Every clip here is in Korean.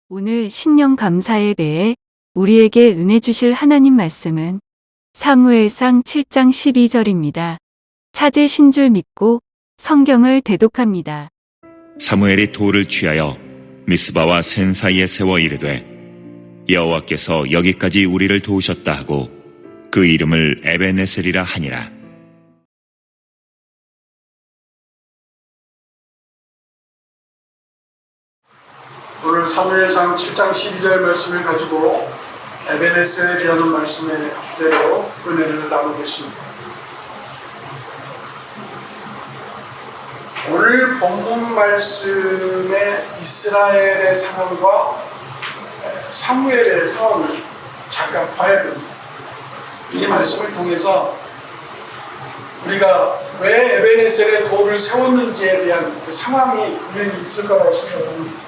오늘 신령 감사 예배에 우리에게 은혜 주실 하나님 말씀은 사무엘상 7장 12절입니다. 찾으 신 줄 믿고 성경을 대독합니다. 사무엘이 돌을 취하여 미스바와 센 사이에 세워 이르되 여호와께서 여기까지 우리를 도우셨다 하고 그 이름을 에베네셀이라 하니라. 오늘 사무엘상 7장 12절 말씀을 가지고 에베네셀이라는 말씀의 주제로 은혜를 나누겠습니다. 오늘 본문 말씀의 이스라엘의 상황과 사무엘의 상황을 잠깐 봐야 됩니다. 이 말씀을 통해서 우리가 왜 에베네셀의 돌을 세웠는지에 대한 그 상황이 분명히 있을 거라고 생각합니다.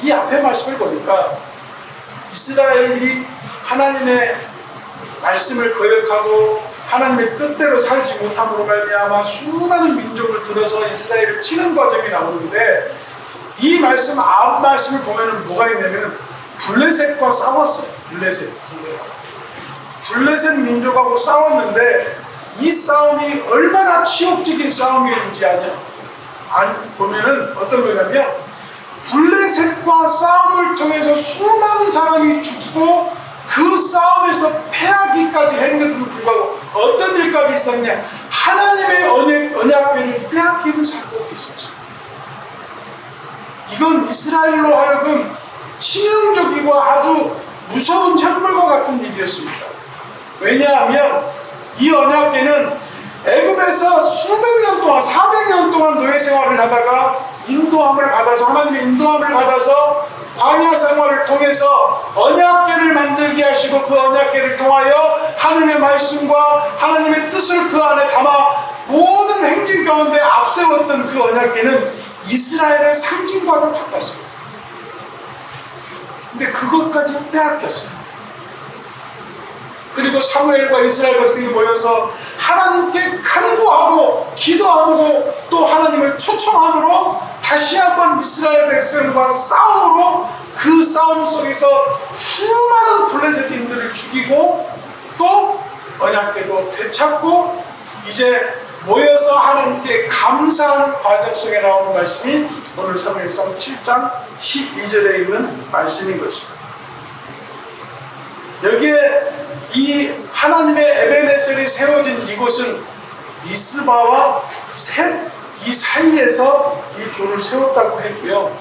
이 앞에 말씀을 보니까 이스라엘이 하나님의 말씀을 거역하고 하나님의 뜻대로 살지 못함으로 말미암아 수많은 민족을 들어서 이스라엘을 치는 과정이 나오는데 이 말씀 앞 말씀을 보면은 뭐가 있냐면 블레셋과 싸웠어요. 블레셋 민족하고 싸웠는데 이 싸움이 얼마나 치욕적인 싸움이었는지 보면은 어떤 거냐면 블레셋과 싸움을 통해서 수많은 사람이 죽고 그 싸움에서 패하기까지 했는데도 불구하고 어떤 일까지 있었냐? 하나님의 언약궤를 빼앗기는 사건이 있었어요. 이건 이스라엘로 하여금 치명적이고 아주 무서운 형벌과 같은 일이었습니다. 왜냐하면 이 언약궤는 애굽에서 수백 년 동안 400년 동안 노예 생활을 하다가 인도함을 받아서 하나님의 인도함을 받아서 광야 생활을 통해서 언약궤를 만들게 하시고 그 언약궤를 통하여 하나님의 말씀과 하나님의 뜻을 그 안에 담아 모든 행진 가운데 앞세웠던 그 언약궤는 이스라엘의 상징과도 같았습니다. 근데 그것까지 빼앗겼어요. 그리고 사무엘과 이스라엘 백성이 모여서 하나님께 간구하고 기도하고 또 하나님을 초청함으로 다시 한번 이스라엘 백성과 싸움으로 그 싸움 속에서 수많은 블레셋인들을 죽이고 또 언약궤도 되찾고 이제 모여서 하나님께 감사하는 과정 속에 나오는 말씀이 오늘 사무엘상 7장 12절에 있는 말씀인 것입니다. 여기에 이 하나님의 에베네셀이 세워진 이곳은 미스바와 셋 이 사이에서 이 돌을 세웠다고 했고요.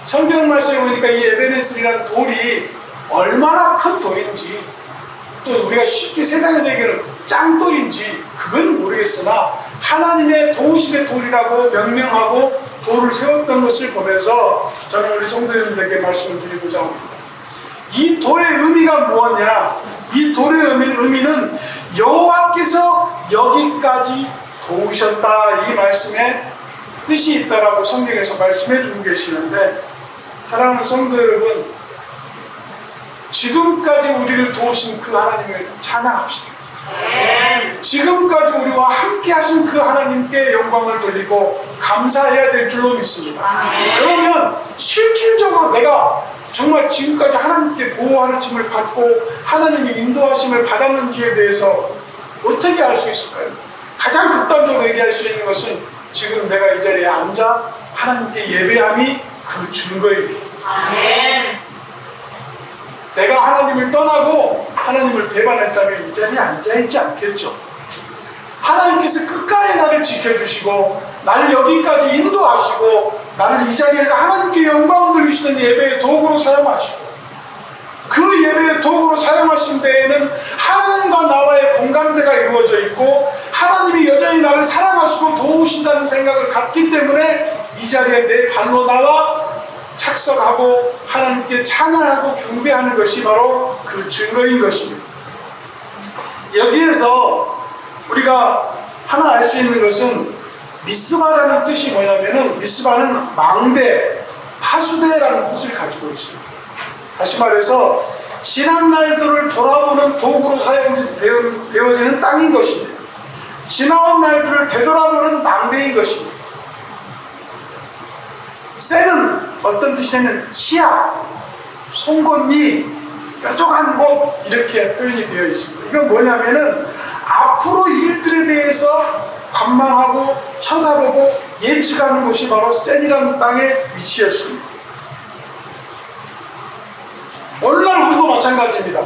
성경 말씀에 보니까 이 에베네셀이라는 돌이 얼마나 큰 돌인지 또 우리가 쉽게 세상에서 얘기하는 짱돌인지 그건 모르겠으나 하나님의 도우심의 돌이라고 명명하고 돌을 세웠던 것을 보면서 저는 우리 성도 여러분들에게 말씀을 드리고자 합니다. 이 돌의 의미가 무엇이냐? 이 돌의 의미는 여호와께서 여기까지 도우셨다 이 말씀에 뜻이 있다라고 성경에서 말씀해 주고 계시는데 사랑하는 성도 여러분, 지금까지 우리를 도우신 그 하나님을 찬양합시다. 지금까지 우리와 함께 하신 그 하나님께 영광을 돌리고 감사해야 될 줄로 믿습니다. 그러면 실질적으로 내가 정말 지금까지 하나님께 보호하심을 받고 하나님의 인도하심을 받았는지에 대해서 어떻게 알 수 있을까요? 가장 극단적으로 얘기할 수 있는 것은 지금 내가 이 자리에 앉아 하나님께 예배함이 그 증거입니다. 아멘. 내가 하나님을 떠나고 하나님을 배반했다면 이 자리에 앉아있지 않겠죠. 하나님께서 끝까지 나를 지켜주시고 나를 여기까지 인도하시고 나를 이 자리에서 하나님께 영광을 돌리시는 예배의 도구로 사용하시고 그 예배의 도구로 사용하신 데에는 하나님과 나와의 공감대가 이루어져 있고 하나님이 여전히 나를 사랑하시고 도우신다는 생각을 갖기 때문에 이 자리에 내 발로 나와 착석하고 하나님께 찬양하고 경배하는 것이 바로 그 증거인 것입니다. 여기에서 우리가 하나 알 수 있는 것은 미스바라는 뜻이 뭐냐면은 미스바는 망대, 파수대라는 뜻을 가지고 있습니다. 다시 말해서 지난 날들을 돌아보는 도구로 되어지는 땅인 것입니다. 지나온 날들을 되돌아보는 망대인 것입니다. 셀은 어떤 뜻이냐면 치아, 송곳니, 뾰족한 곳 이렇게 표현이 되어 있습니다. 이건 뭐냐면은 앞으로 일들에 대해서 관망하고 쳐다보고 예측하는 곳이 바로 센이라는 땅의 위치였습니다. 오늘날 우리도 마찬가지입니다.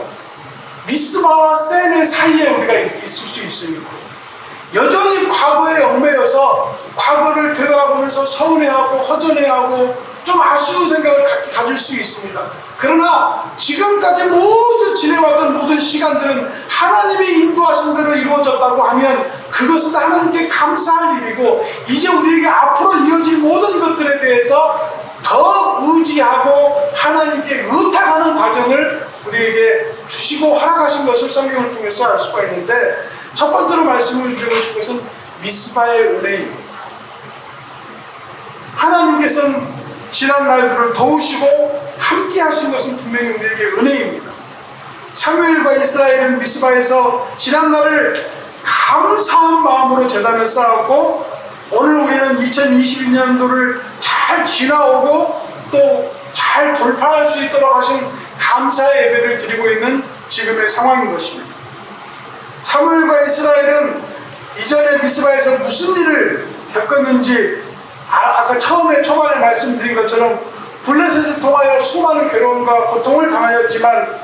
미스바와 센의 사이에 우리가 있을 수 있습니다. 여전히 과거에 얽매여서 과거를 되돌아보면서 서운해하고 허전해하고 좀 아쉬운 생각을 가질 수 있습니다. 그러나 지금까지 모두 지내왔던 모든 시간들은 하나님의 인도하신 대로 이루어졌다고 하면 그것은 하나님께 감사할 일이고, 이제 우리에게 앞으로 이어질 모든 것들에 대해서 더 의지하고 하나님께 의탁하는 과정을 우리에게 주시고 허락하신 것을 성경을 통해서 알 수가 있는데, 첫 번째로 말씀을 드리고 싶은 것은 미스바의 은혜입니다. 하나님께서는 지난 날들을 도우시고 함께 하신 것은 분명히 우리에게 은혜입니다. 사무엘과 이스라엘은 미스바에서 지난 날을 감사한 마음으로 제단을 쌓았고, 오늘 우리는 2022년도를 잘 지나오고 또 잘 돌파할 수 있도록 하신 감사의 예배를 드리고 있는 지금의 상황인 것입니다. 사무엘과 이스라엘은 이전에 미스바에서 무슨 일을 겪었는지 아까 초반에 말씀드린 것처럼 블레셋을 통하여 수많은 괴로움과 고통을 당하였지만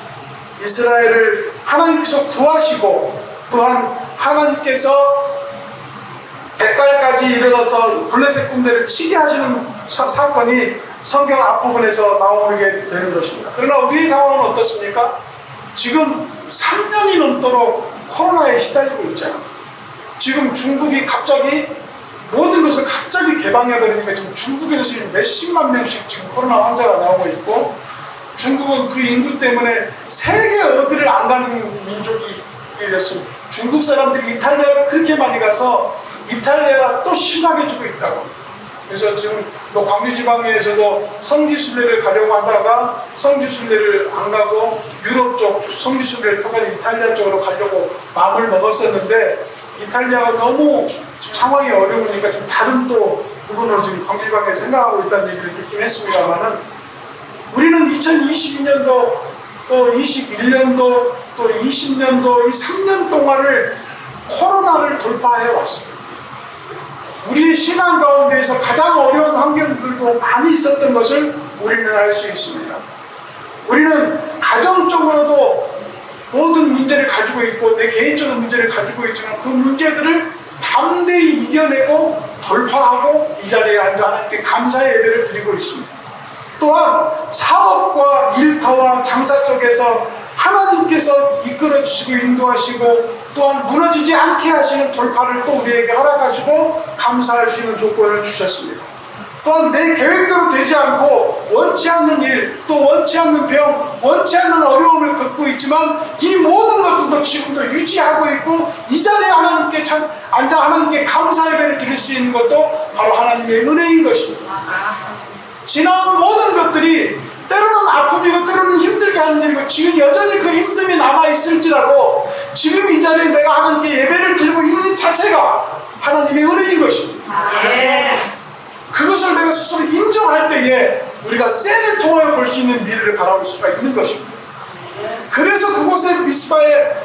이스라엘을 하나님께서 구하시고, 또한 하나님께서 백갈까지 이르러서 블레셋 군대를 치게 하시는 사건이 성경 앞부분에서 나오게 되는 것입니다. 그러나 우리의 상황은 어떻습니까? 지금 3년이 넘도록 코로나에 시달리고 있잖아요. 지금 중국이 갑자기 모든 것을 갑자기 개방해버리니까 지금 중국에서 지금 몇십만 명씩 지금 코로나 환자가 나오고 있고, 중국은 그 인구 때문에 세계 어디를 안 가는 민족이 됐습니다. 중국 사람들이 이탈리아를 그렇게 많이 가서 이탈리아가 또 심하게지고 있다고. 그래서 지금 뭐 광주지방에서도 성지순례를 가려고 하다가 성지순례를 안 가고 유럽 쪽 성지순례를 통해서 이탈리아 쪽으로 가려고 마음을 먹었었는데, 이탈리아가 너무 지금 상황이 어려우니까 좀 다른 또 부분으로 지금 광주지방에 생각하고 있다는 얘기를 듣긴 했습니다만은, 우리는 2022년도 또 21년도 또 20년도 이 3년 동안을 코로나를 돌파해 왔습니다. 우리의 신앙 가운데에서 가장 어려운 환경들도 많이 있었던 것을 우리는 알 수 있습니다. 우리는 가정적으로도 모든 문제를 가지고 있고 내 개인적인 문제를 가지고 있지만 그 문제들을 담대히 이겨내고 돌파하고 이 자리에 앉아 하나님께 감사의 예배를 드리고 있습니다. 또한 사업과 일터와 장사 속에서 하나님께서 이끌어 주시고 인도하시고, 또한 무너지지 않게 하시는 돌파를 또 우리에게 허락하시고 감사할 수 있는 조건을 주셨습니다. 또한 내 계획대로 되지 않고 원치 않는 일, 또 원치 않는 병, 원치 않는 어려움을 겪고 있지만 이 모든 것들도 지금도 유지하고 있고, 이 자리에 하나님께 앉아 하나님께 감사 예배를 드릴 수 있는 것도 바로 하나님의 은혜인 것입니다. 지나온 모든 것들이 때로는 아픔이고 때로는 힘들게 하는 일이고, 지금 여전히 그 힘듦이 남아있을지라도 지금 이 자리에 내가 하나님께 예배를 드리고 있는 이 자체가 하나님의 은혜인 것입니다. 그것을 내가 스스로 인정할 때에 우리가 센을 통하여 볼 수 있는 미래를 바라볼 수가 있는 것입니다. 그래서 그곳에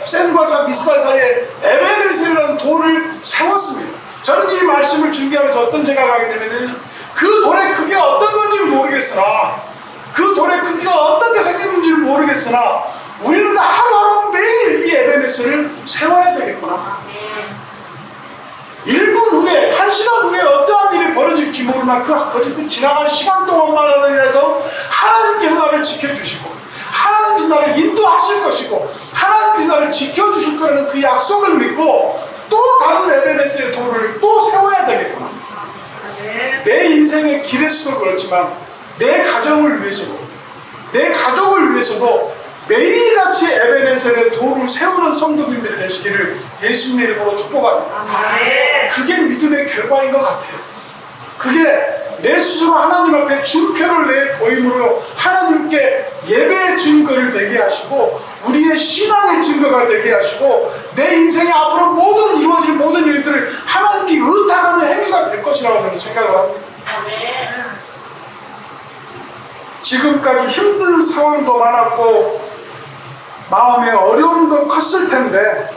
센과 미스바 사이에 에베네셀이라는 돌을 세웠습니다. 저는 이 말씀을 준비하면서 어떤 생각을 하게 되면, 그 돌의 크기가 어떤 건지는 모르겠으나, 그 돌의 크기가 어떻게 생겼는지는 모르겠으나, 우리는 하루하루 매일 이 에베네셀을 세워야 되겠구나. 1분 후에, 1시간 후에 어떠한 일이 벌어질지 모르나 그 지나간 시간 동안만이라도 하나님께서 나를 지켜주시고, 하나님께서 나를 인도하실 것이고, 하나님께서 나를 지켜주실 거라는 그 약속을 믿고 또 다른 에베네셀의 돌을 또 세워야 되겠구나. 내 인생의 길에서도 그렇지만 내 가정을 위해서도, 내 가족을 위해서도 매일같이 에베네셀의 돌을 세우는 성도님들이 되시기를 예수님의 이름으로 축복합니다. 그게 믿음의 결과인 것 같아요. 그게 내 스스로 하나님 앞에 준표를 내 보임으로 하나님께 예배의 증거를 되게 하시고, 우리의 신앙의 증거가 되게 하시고, 내 인생의 앞으로 모든 이루어질 모든 일들을 하나님께 의탁하는 행위가 될 것이라고 저는 생각을 합니다. 지금까지 힘든 상황도 많았고 마음의 어려움도 컸을 텐데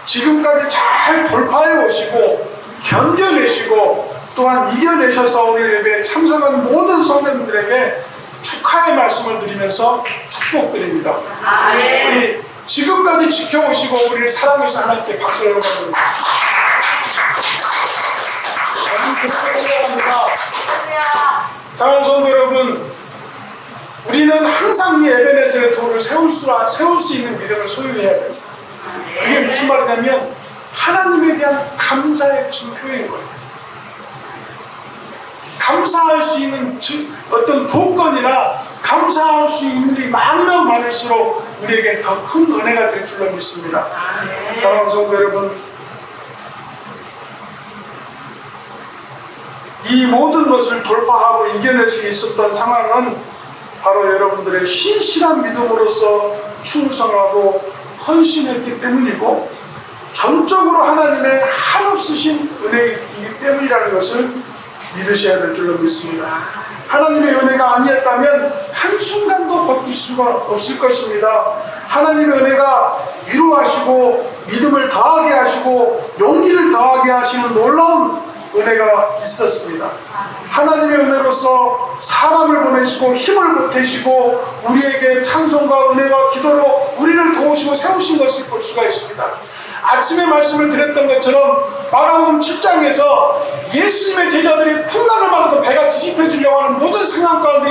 지금까지 잘 돌파해 오시고 견뎌내시고 또한 이겨내셔서 오늘 예배에 참석한 모든 성도님들에게 축하의 말씀을 드리면서 축복드립니다. 우리 지금까지 지켜오시고 우리를 사랑해주신 하나님께 박수를 해보겠습니다. 사랑하는 성도 여러분, 우리는 항상 이 에베네셀의 돌을 세울 수 있는 믿음을 소유해야 됩니다. 그게 무슨 말이냐면 하나님에 대한 감사의 증표인 거예요. 감사할 수 있는 어떤 조건이나 감사할 수 있는 일이 많으면 많을수록 우리에게 더 큰 은혜가 될 줄로 믿습니다. 사랑하는 성도 여러분, 이 모든 것을 돌파하고 이겨낼 수 있었던 상황은 바로 여러분들의 신실한 믿음으로서 충성하고 헌신했기 때문이고 전적으로 하나님의 한없으신 은혜이기 때문이라는 것을 믿으셔야 될 줄로 믿습니다. 하나님의 은혜가 아니었다면 한순간도 버틸 수가 없을 것입니다. 하나님의 은혜가 위로하시고 믿음을 더하게 하시고 용기를 더하게 하시는 놀라운 은혜가 있었습니다. 하나님의 은혜로서 사람을 보내시고 힘을 보태시고 우리에게 찬송과 은혜와 기도로 우리를 도우시고 세우신 것을 볼 수가 있습니다. 아침에 말씀을 드렸던 것처럼 마가복음 7장에서 예수님의 제자들이 풍랑을 맞아서 배가 뒤집혀지려고 하는 모든 상황 가운데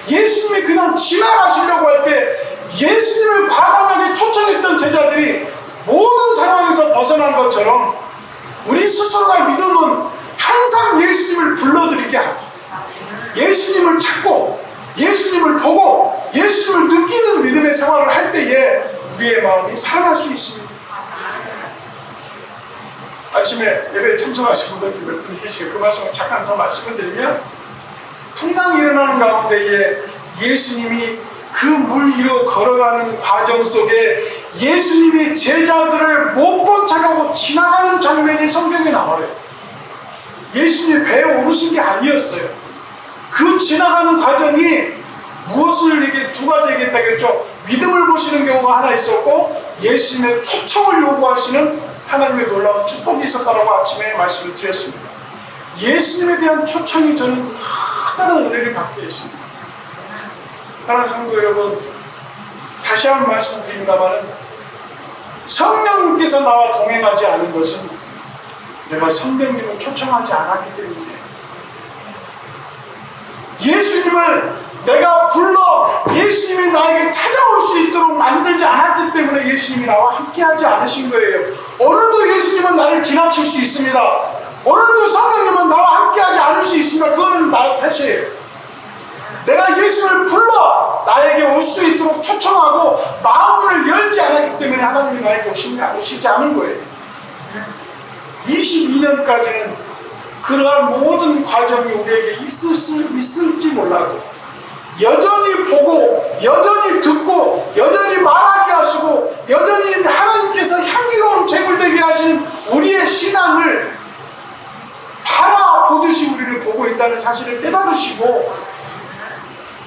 예수님이 그냥 지나가시려고 할 때 예수님을 과감하게 초청했던 제자들이 모든 상황에서 벗어난 것처럼 우리 스스로가 믿음은 항상 예수님을 불러들이게 하고 예수님을 찾고 예수님을 보고 예수님을 느끼는 믿음의 생활을 할 때에 우리의 마음이 살아날 수 있습니다. 아침에 예배에 참석하신 분들 몇 분 계시고 그 말씀을 잠깐 더 말씀을 드리면 풍랑이 일어나는 가운데에 예수님이 그 물 위로 걸어가는 과정 속에 예수님이 제자들을 못 본 척하고 지나가는 장면이 성경에 나와요. 예수님이 배에 오르신 게 아니었어요. 그 지나가는 과정이 무엇을 이게 두 가지 얘기했다겠죠. 믿음을 보시는 경우가 하나 있었고 예수님의 초청을 요구하시는 하나님의 놀라운 축복이 있었다라고 아침에 말씀을 드렸습니다. 예수님에 대한 초청이 저는 커다란 은혜를 갖게 했습니다. 사랑하는 성도 여러분, 다시 한번 말씀드립니다마는 성령님께서 나와 동행하지 않은 것은 내가 성령님을 초청하지 않았기 때문이에요. 예수님을 내가 불러 예수님이 나에게 찾아올 수 있도록 만들지 않았기 때문에 예수님이 나와 함께하지 않으신 거예요. 오늘도 예수님은 나를 지나칠 수 있습니다. 오늘도 성령님은 나와 함께하지 않을 수 있습니다. 그거는 나 탓이에요. 내가 예수님을 불러 나에게 올 수 있도록 초청하고 마음문을 열지 않았기 때문에 하나님이 나에게 오시지 않은 거예요. 22년까지는 그러한 모든 과정이 우리에게 있을지 몰라도 여전히 보고 여전히 듣고 여전히 말하게 하시고 여전히 하나님께서 향기로운 재물되게 하시는 우리의 신앙을 바라보듯이 우리를 보고 있다는 사실을 깨달으시고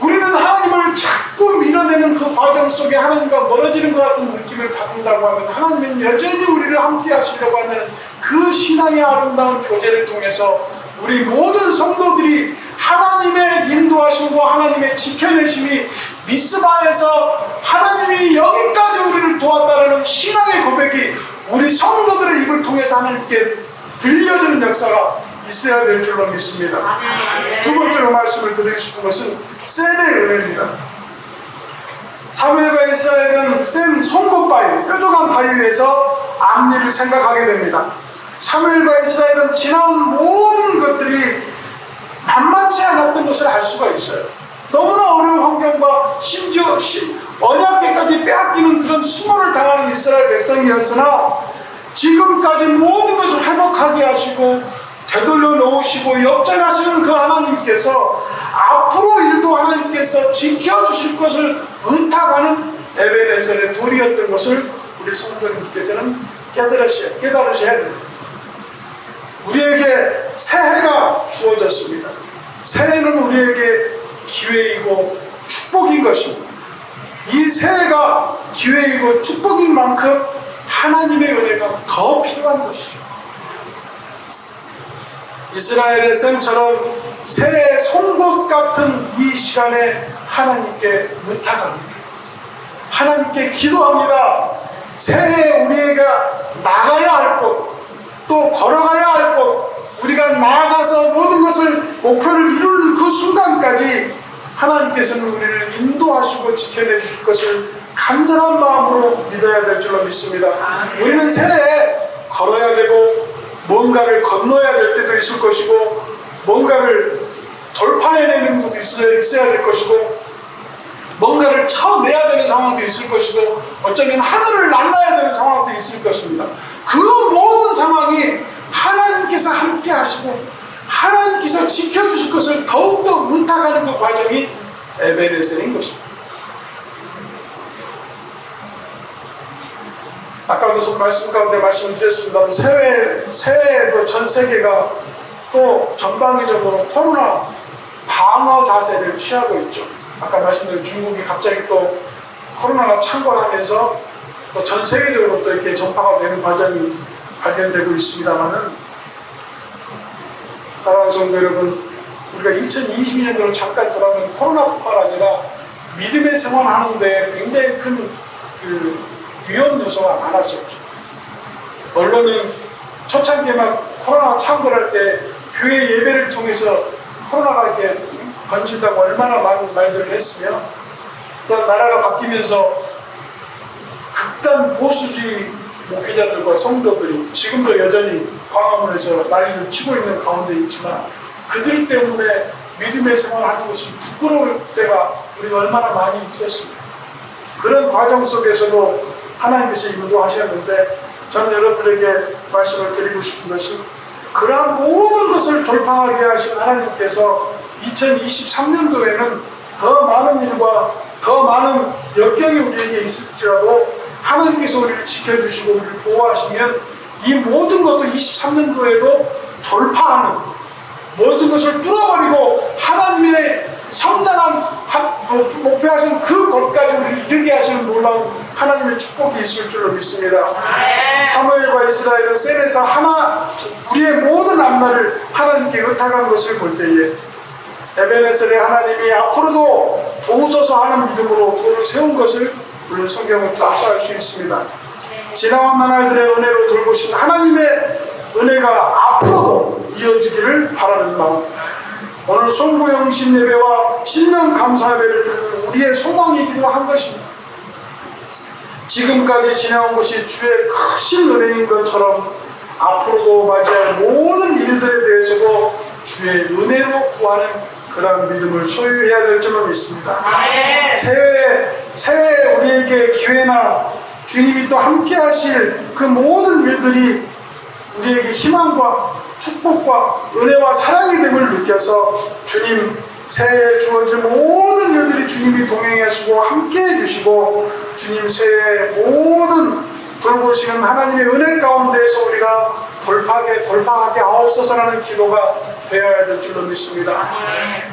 우리는 하나님을 자꾸 밀어내는 그 과정 속에 하나님과 멀어지는 것 같은 느낌을 받는다고 하면 하나님은 여전히 우리를 함께 하시려고 하는 그 신앙의 아름다운 교제를 통해서 우리 모든 성도들이 하나님의 인도하심과 하나님의 지켜내심이 미스바에서 하나님이 여기까지 우리를 도왔다는 신앙의 고백이 우리 성도들의 입을 통해서 하나님께 들려주는 역사가 있어야 될 줄로 믿습니다. 두 번째로 말씀을 드리고 싶은 것은 셈의 은혜입니다. 사무엘과 이스라엘은 셈 송곳바위, 뾰족한 바위 위에서 앞일을 생각하게 됩니다. 사무엘과 이스라엘은 지나온 모든 것들이 만만치 않았던 것을 알 수가 있어요. 너무나 어려운 환경과 심지어 언약궤까지 빼앗기는 그런 수모를 당하는 이스라엘 백성이었으나 지금까지 모든 것을 회복하게 하시고 되돌려 놓으시고 역전하시는 그 하나님께서 앞으로 일도 하나님께서 지켜주실 것을 의탁하는 에베네셀의 돌이었던 것을 우리 성도님께서는 깨달으셔야 됩니다. 우리에게 새해가 주어졌습니다. 새해는 우리에게 기회이고 축복인 것입니다. 이 새해가 기회이고 축복인 만큼 하나님의 은혜가 더 필요한 것이죠. 이스라엘의 셈처럼 새해 송곳 같은 이 시간에 하나님께 의탁합니다. 하나님께 기도합니다. 새해 우리가 나가야 할 곳, 또 걸어가야 할 곳, 우리가 나아가서 모든 것을 목표를 이루는 그 순간까지 하나님께서는 우리를 인도하시고 지켜내 주실 것을 간절한 마음으로 믿어야 될 줄로 믿습니다. 우리는 새해에 걸어야 되고 뭔가를 건너야 될 때도 있을 것이고 뭔가를 돌파해내는 것도 있어야 될 것이고 뭔가를 쳐내야 되는 상황도 있을 것이고 어쩌면 하늘을 날라야 되는 상황도 있을 것입니다. 그 모든 상황이 하나님께서 함께 하시고 하나님께서 지켜주실 것을 더욱더 의탁하는 그 과정이 에베네셀인 것입니다. 아까도 말씀 가운데 말씀을 드렸습니다. 새해에도 전 세계가 또 전방위적으로 코로나 방어 자세를 취하고 있죠. 아까 말씀드린 중국이 갑자기 또 코로나가 창궐하면서 또 전 세계적으로 또 이렇게 전파가 되는 과정이 발견되고 있습니다만은, 사랑하는 성도 여러분, 우리가 2022년도를 잠깐 돌아보면 코로나뿐만 아니라 믿음의 생활하는데 굉장히 큰 위험 요소가 많았었죠. 언론은 초창기에 막 코로나가 창궐할 때 교회 예배를 통해서 코로나가 이렇게 번진다고 얼마나 많은 말들을 했으며, 또 나라가 바뀌면서 극단 보수주의 목회자들과 성도들이 지금도 여전히 광화문에서 난리를 치고 있는 가운데 있지만 그들 때문에 믿음의 생활하는 것이 부끄러울 때가 우리가 얼마나 많이 있었습니다. 그런 과정 속에서도 하나님께서 인도하셨는데, 저는 여러분에게 말씀을 드리고 싶은 것이, 그러한 모든 것을 돌파하게 하신 하나님께서 2023년도에는 더 많은 일과 더 많은 역경이 우리에게 있을지라도 하나님께서 우리를 지켜주시고 우리를 보호하시면 이 모든 것도 23년도에도 돌파하는, 모든 것을 뚫어버리고 하나님의 성장한 목표하신 그 곳까지 우리를 이르게 하시는 놀라운 하나님의 축복이 있을 줄로 믿습니다. 사무엘과 이스라엘은 셀에서 우리의 모든 앞날을 하나님께 의탁한 것을 볼 때에 에베네셀의 하나님이 앞으로도 도우소서 하는 믿음으로 돌을 세운 것을 우리는 성경을 통해서 알 수 있습니다. 지나온 나날들의 은혜로 돌보신 하나님의 은혜가 앞으로도 이어지기를 바라는 마음, 오늘 송구영신 예배와 신년 감사 예배를 드리는 우리의 소망이기도 한 것입니다. 지금까지 지나온 것이 주의 크신 은혜인 것처럼 앞으로도 맞이할 모든 일들에 대해서도 주의 은혜로 구하는 그런 믿음을 소유해야 될 줄로 믿습니다. 새해 우리에게 기회나 주님이 또 함께 하실 그 모든 일들이 우리에게 희망과 축복과 은혜와 사랑이 됨을 느껴서 주님 새해에 주어질 모든 일들이 주님이 동행하시고 함께 해주시고 주님 새해의 모든 돌보시는 하나님의 은혜 가운데에서 우리가 돌파하게 하옵소서라는 기도가 되어야 될 줄로 믿습니다.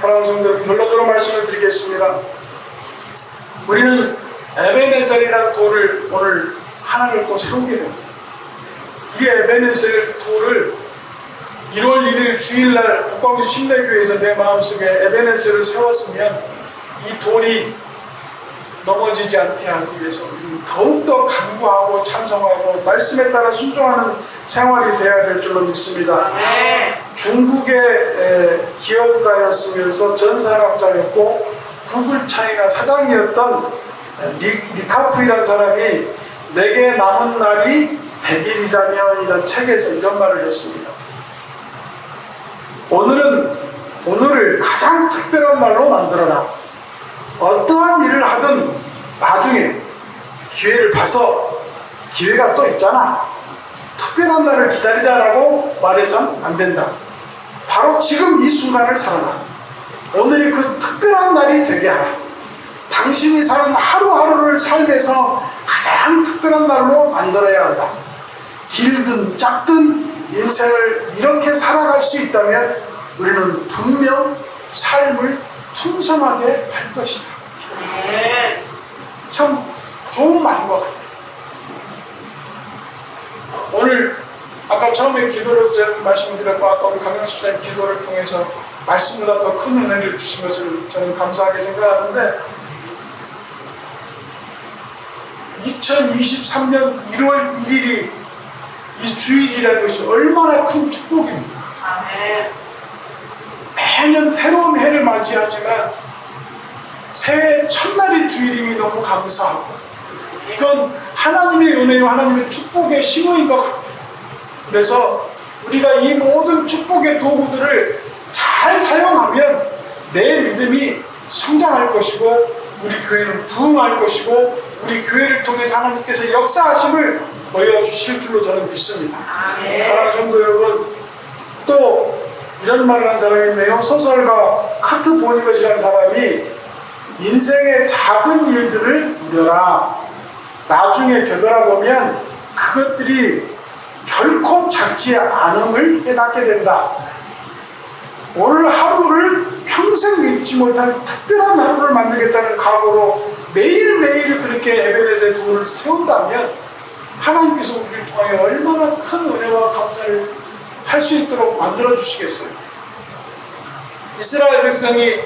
사랑하는 성도 여러분, 결론적으로 말씀을 드리겠습니다. 우리는 에베네셀이라는 돌을 오늘 하나를 또 세우게 됩니다. 이 에베네셀 돌을 1월 1일 주일날 북광주 침례교회에서 내 마음속에 에베네셀을 세웠으면 이 돌이 넘어지지 않게 하기 위해서 더욱더 간구하고 찬성하고 말씀에 따라 순종하는 생활이 되어야 될 줄로 믿습니다. 중국의 기업가였으면서 전산학자였고 구글 차이나 사장이었던 리카프이라는 사람이 내게 남은 날이 100일이라면 이런 책에서 이런 말을 했습니다. 오늘을 가장 특별한 날로 만들어라. 어떠한 일을 하든 나중에 기회를 봐서 기회가 또 있잖아. 특별한 날을 기다리자라고 말해서는 안 된다. 바로 지금 이 순간을 살아라. 오늘이 그 특별한 날이 되게 하라. 당신이 사는 하루하루를 삶에서 가장 특별한 날로 만들어야 한다. 길든 짧든 인생을 이렇게 살아갈 수 있다면 우리는 분명 삶을 풍성하게 할 것이다. 참 좋은 말인 것 같아요. 오늘 아까 처음에 기도를 제가 말씀드렸고 아까 우리 강영수 목사님 기도를 통해서 말씀보다 더 큰 은혜를 주신 것을 저는 감사하게 생각하는데 2023년 1월 1일이 이 주일이라는 것이 얼마나 큰 축복입니다. 매년 새로운 해를 맞이하지만 새해 첫날이 주일임이 너무 감사하고 이건 하나님의 은혜와 하나님의 축복의 신호인 것 같아요. 그래서 우리가 이 모든 축복의 도구들을 잘 사용하면 내 믿음이 성장할 것이고 우리 교회는 부흥할 것이고 우리 교회를 통해서 하나님께서 역사하심을 보여주실 줄로 저는 믿습니다. 사랑하는 성도 여러분, 또 이런 말을 한 사람이 있네요. 소설가 커트 보니것이라는 사람이 인생의 작은 일들을 누려라. 나중에 되돌아보면 그것들이 결코 작지 않음을 깨닫게 된다. 오늘 하루를 평생 잊지 못할 특별한 하루를 만들겠다는 각오로 매일매일 그렇게 에베네셀 도를 세운다면 하나님께서 우리를 통하여 얼마나 큰 은혜와 감사를 할 수 있도록 만들어 주시겠어요. 이스라엘 백성이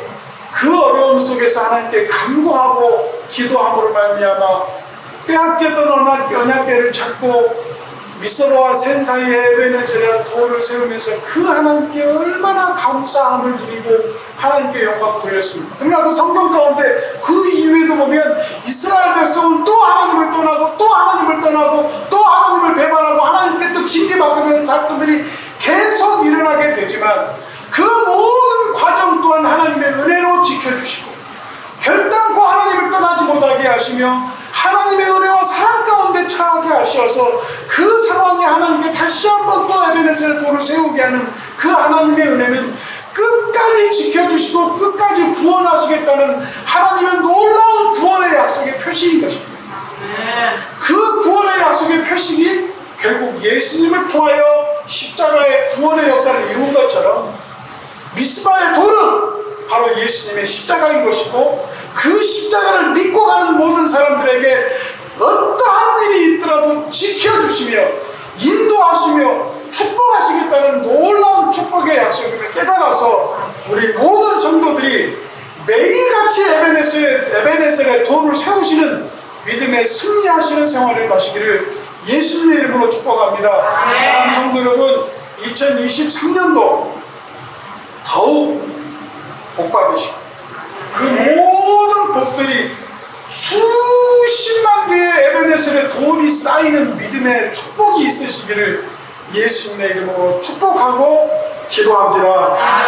그 어려움 속에서 하나님께 간구하고 기도함으로 말미암아 빼앗겼던 언약궤를 찾고 미스바와 센 사이에 에베네셀이라는 돌을 세우면서 그 하나님께 얼마나 감사함을 드리고 하나님께 영광을 돌렸습니다. 그러나 그 성경 가운데 그 이후에도 보면 이스라엘 백성은 또 하나님을 떠나고 또 하나님을 떠나고 또 하나님을 배반하고 하나님께 또 징계받게 되는 사건들이 계속 일어나게 되지만 그 모든 과정 또한 하나님의 은혜로 지켜주시고 결단코 하나님을 떠나지 못하게 하시며 하나님의 은혜와 사랑 가운데 처하게 하셔서 그 상황에 하나님께 다시 한번 또 에베네셀의 돌을 세우게 하는 그 하나님의 은혜는 끝까지 지켜주시고 끝까지 구원하시겠다는 하나님의 놀라운 구원의 약속의 표시인 것입니다. 그 구원의 약속의 표식이 결국 예수님을 통하여 십자가의 구원의 역사를 이룬 것처럼 미스바의 돌은 바로 예수님의 십자가인 것이고 그 십자가를 믿고 가는 모든 사람들에게 어떠한 일이 있더라도 지켜주시며 인도하시며 축복하시겠다는 놀라운 축복의 약속임을 깨달아서 우리 모든 성도들이 매일같이 에베네셀의 돌을 세우시는 믿음의 승리하시는 생활을 마시기를 예수님의 이름으로 축복합니다. 사랑하는 성도 여러분, 2023년도 더욱 복 받으시고 그 모든 복들이 수십만 개의 에베네셀의 돌이 쌓이는 믿음의 축복이 있으시기를 예수님의 이름으로 축복하고 기도합니다.